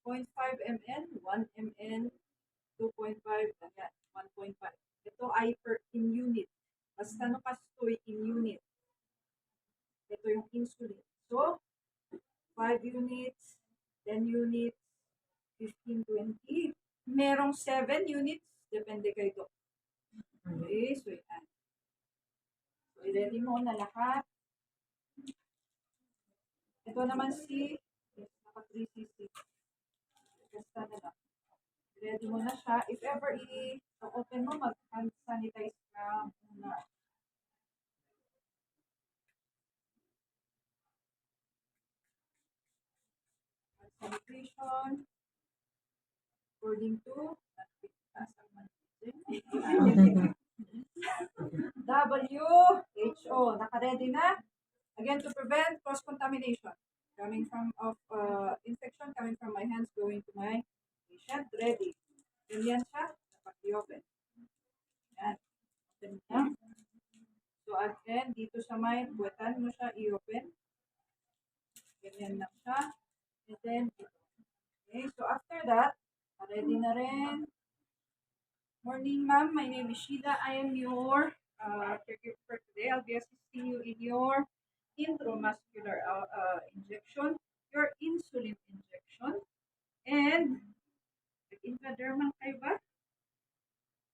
0.5 ml, 1 ml, 2.5, 1.5. Ito ay in unit. Basta no kastoy in unit. Ito yung insulin. So, 5 units, 10 units, 15, 20. Merong 7 units. Depende kay Doc. Okay, so yan. So, i-ready mo na lahat. Ito naman si naka 3cc. Basta na lang. Ready mo na siya. If ever i-open mo, mag-hand sanitize ka muna. Sanitation. According to WHO. Naka-ready na? Again, to prevent cross-contamination. Coming from infection coming from my hands going to my patient. Ready. Ganyan siya. Dapat i-open. Yan. Open na. So again, dito sa may buwetan mo siya i-open. Ganyan lang siya. And then, okay. So after that, ready na rin. Morning, ma'am. My name is Sheila. I am your caregiver for today. I'll be assisting you in your intramuscular injection, your insulin injection, and intradermal kayo ba?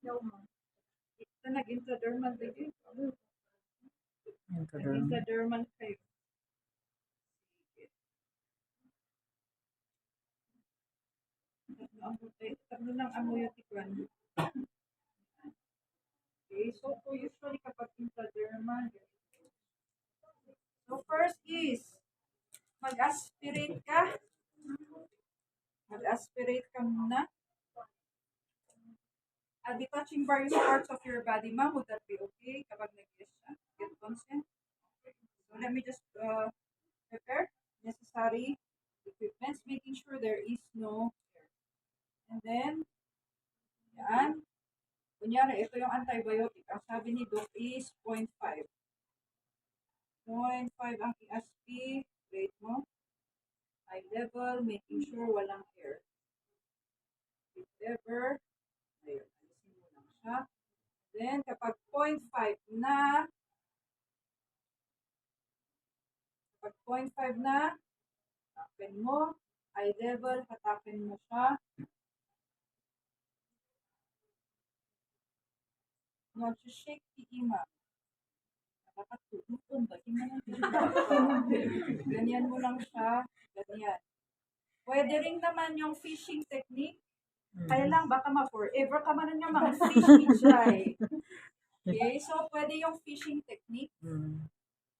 No, ma'am. Ito nag-intradermal ba yun? Intradermal kayo. Tatlo ng amniotic. Okay, so po usually kapag intradermal, so first is, mag-aspirate ka. Mag-aspirate ka muna. Be touching various parts of your body, ma'am. Would that be okay kapag nag-yes siya? Get consent? Okay. So let me just prepare necessary equipments, making sure there is no hair. And then, yan. Kunyari, ito yung antibiotic. Ang sabi ni Doc is 0.5. 0.5 ang i-aspirate mo. High level, making sure walang hair. If ever, ayun, alisin mo lang siya. Then, kapag 0.5 na, hatakpen mo, high level, hatakpen mo siya. Nag-shake si Ima. Nakakatutupon ba? Ganyan mo lang siya. Ganyan. Pwede rin naman yung fishing technique. Kaya lang, baka ma-forever ka man yung mga fish dry. Okay, so pwede yung fishing technique.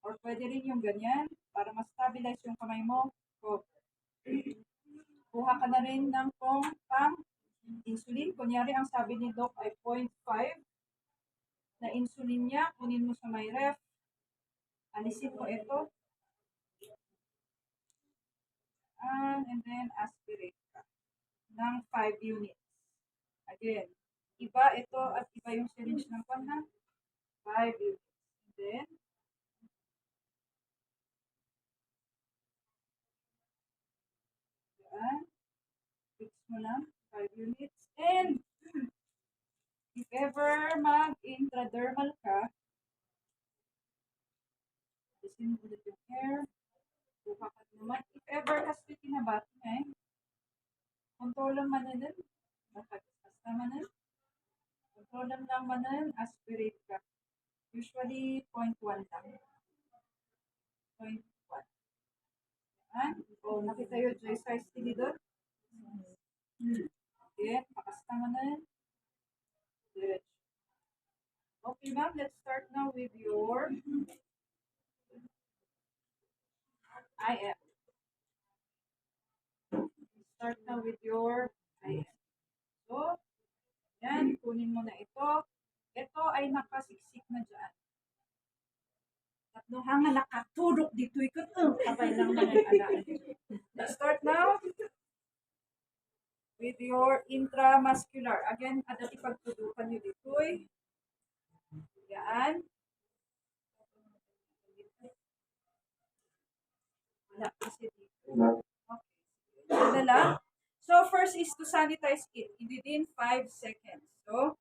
Or pwede rin yung ganyan para ma-stabilize yung kamay mo. Kuha ka na rin ng pang insulin. Kunyari, ang sabi ni Doc ay 0.5 na insulin niya. Kunin mo sa may ref. Alisin mo ito. And then aspirate ka ng 5 units. Again, iba ito at iba yung syringe ng na 5 units. And then, fix mo lang 5 units. And if ever mag-intradermal ka, alisin mo ulit yung hair. Buka ka naman. If ever kasi kinabati control lang manan. Basta manan. Control lang manan. Aspirate ka. Usually, 0.1 lang. 0.1. Yan. O, nakita yung joy size tili doon? Again, pakasta manan. Diretso. Okay, ma'am. Let's start now with your IM. Start now with your IM. So, yan. Kunin mo na ito. Ito ay nakasiksik na dyan. Tatlo nga nakatulog dito. Kapay lang mga alaan. Let's start now with your intramuscular. Again, adati pagtudukan nyo dito. Yan. Wala kasi dito. Okay. Ito na lang. So, first is to sanitize it within 5 seconds. So,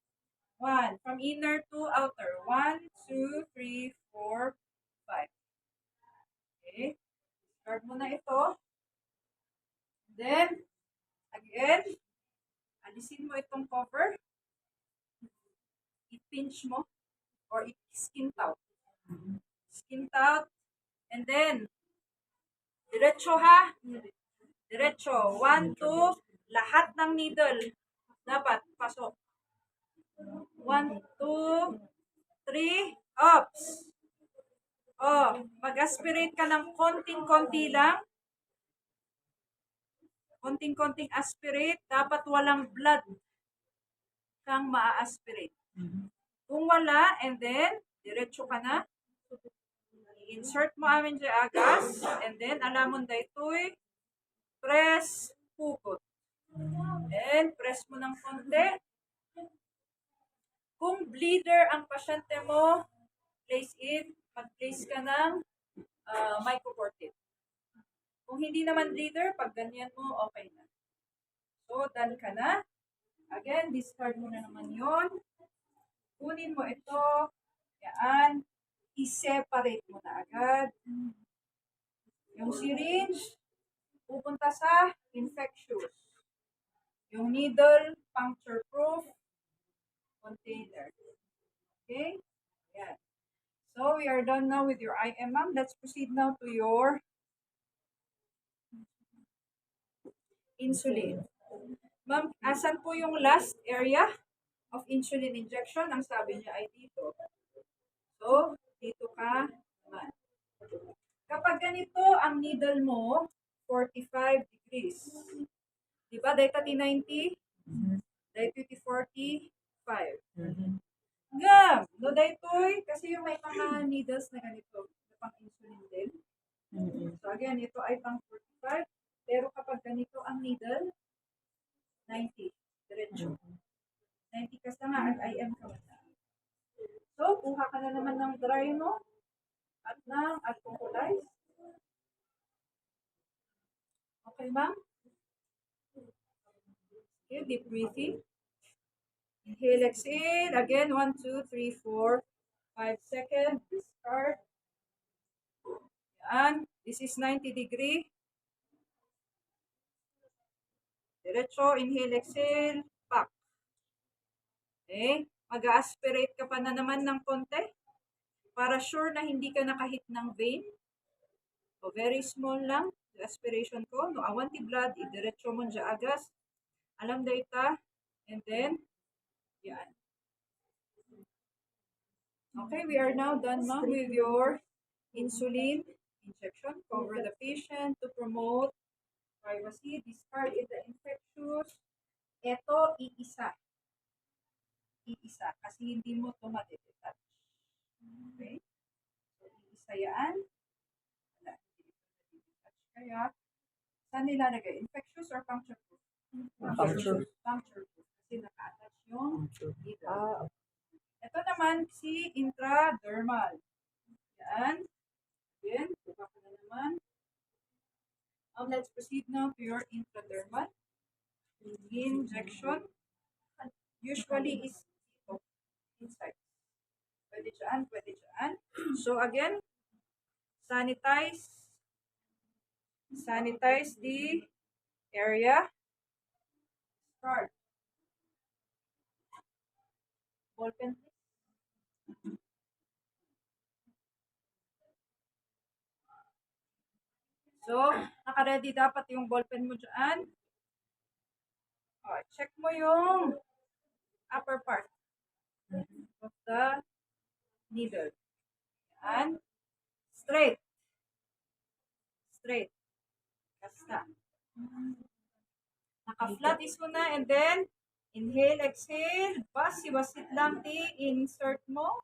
1. From inner to outer. 1, 2, 3, 4, 5. Okay. Start mo na ito. Then, again, alisin mo itong cover. I-pinch mo or i-skin out. Skin out. And then, diretso ha. Diretso. 1, 2, lahat ng needle. Dapat pasok. 1, 2, 3, ups. Oh, mag-aspirate ka ng konting-konti lang. Konting-konting aspirate. Dapat walang blood kang maa-aspirate. Kung wala, and then, diretso ka na. I-insert mo amin dyan agas. And then, alamon da ito'y press, pukot. And press mo ng konti. Kung bleeder ang pasyente mo, place it. Mag-place ka ng mycocortin. Kung hindi naman bleeder, pag ganyan mo, okay na. So, done ka na. Again, discard mo na naman yon. Kunin mo ito. Yan. I-separate mo na agad. Yung syringe, pupunta sa infectious. Yung needle, puncture-proof container. Okay? Yan. So, we are done now with your IM, ma'am. Let's proceed now to your insulin. Ma'am, asan po yung last area of insulin injection? Ang sabi niya ay dito. So, dito ka naman. Kapag ganito ang needle mo, 45 degrees. Diba? Dahil T90, dahil 45. Ngam! No, dahil kasi yung may mga needles na ganito, na pang insulin din. So, again, ito ay pang 45. Pero kapag ganito ang needle, 90. Diretso. 90 ka sa nga at IM ka na. So, kuha ka na naman ng dry mo at ng alcoholize. Okay, ma'am? Okay, deep breathing. Inhale, exhale. Again, 1, 2, 3, 4, 5 seconds. Discard. Yan. This is 90 degree. Diretso, inhale, exhale. Back. Okay. Mag-aspirate ka pa na naman ng konti. Para sure na hindi ka nakahit ng vein. So, very small lang. The aspiration ko. No, awan ti blood. Idiretso mo dyan agas. Alam data. And then, yan. Okay, we are now done, ma'am, with your insulin injection. Cover the patient to promote privacy. Discard in the infectious. Ito, iisa. Iisa. Kasi hindi mo ito matitouch. Okay? So, iisa yan. Wala. Hindi ito matitouch. Kaya, saan nilalagay? Infectious or puncture proof? Puncture. Puncture proof. Kasi naka-attach yung needle. Ito naman si intradermal. Yan. Again, buka ko na naman. Let's proceed now to your intradermal injection. Usually is dito, inside. Pwede dyan, pwede dyan. So again, sanitize the area. Start. Ballpen, please. So, naka-ready dapat yung ballpen mo dyan. Check mo yung upper part of the needle. Yan. Straight. Straight. Kasta. Naka-flat is muna and then inhale, exhale. Basi-basit lang insert mo.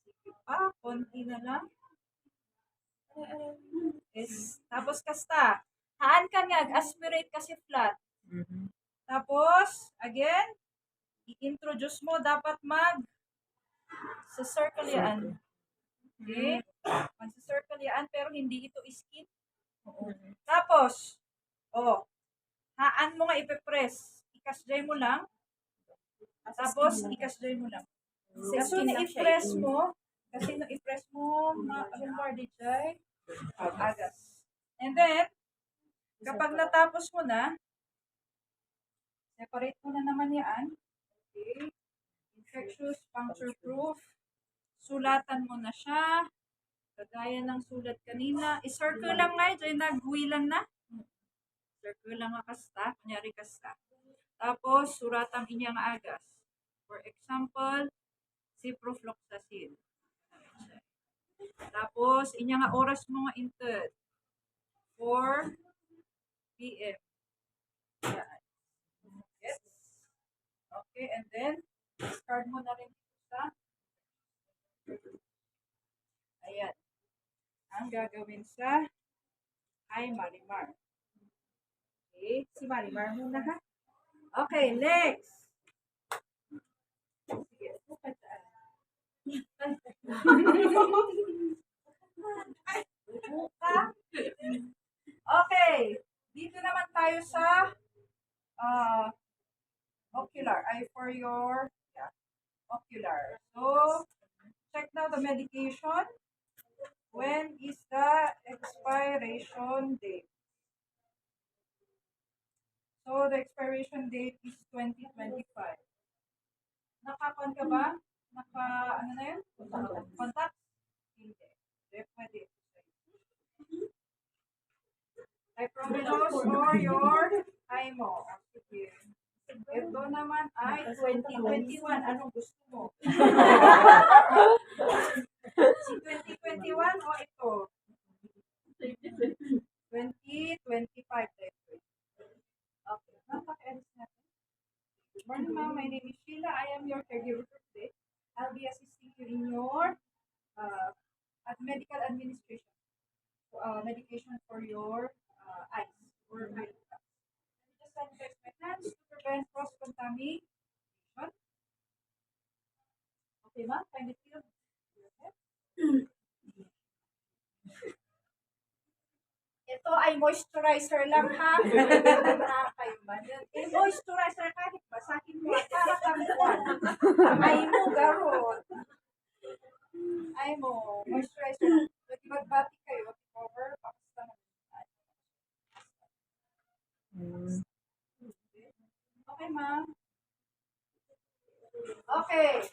Sige pa, konti na lang. Yes. Tapos kasta. Haan ka nga, aspirate kasi flat. Tapos, again, i-introduce mo, dapat sa circle yan. Okay? Sa circle yan, pero hindi ito skin. Tapos, saan mo nga ipe-press? Ikasjay mo lang, tapos ikasjay mo lang. Kasi na i-press mo, lumbar dijay, agas. And then, kapag natapos mo na, separate mo na naman yan. Okay. Infectious, puncture-proof. Sulatan mo na siya. Kagaya ng sulat kanina. I-circle lang nga, dyan nagwilan na. Circle lang nga kasta, kunyari kasta. Tapos, suratang inyang agas. For example, ciprofloxacin. Tapos, inyang oras mo nga inted. 4 p.m. Yan. Yes. Okay, and then, discard mo na rin sa ayan. Ang gagawin sa ay Marimar. Okay, si Marimar muna ha. Okay, next. Sige, okay, dito naman tayo sa ocular. For your ocular. So, check now the medication. When is the expiration date? So, the expiration date is 2025. Nakakon ka ba? Ano na yun? Contact? Hindi. Pwede. Ipromenos or your IMO. Sige. Ito naman ay 2021. Anong gusto mo? Si 2021 o ito? 2025. Okay. Napaka-edit natin. Good morning, ma'am. My name is Sheila. I am your caregiver for today. I'll be assisting you in your medical administration. Medication for your eyes or eye drops. Just sanitize my hands to prevent cross-contamination. Okay, ma'am? Find it here. Ito ay moisturizer lang ha. Kayo ba? Moisturizer kahit basahin mo at para kang buwan. Ay mo, garot. Ay mo, moisturizer. Pwede magbati kayo. Cover, pakasta mo. Okay, ma'am. Okay.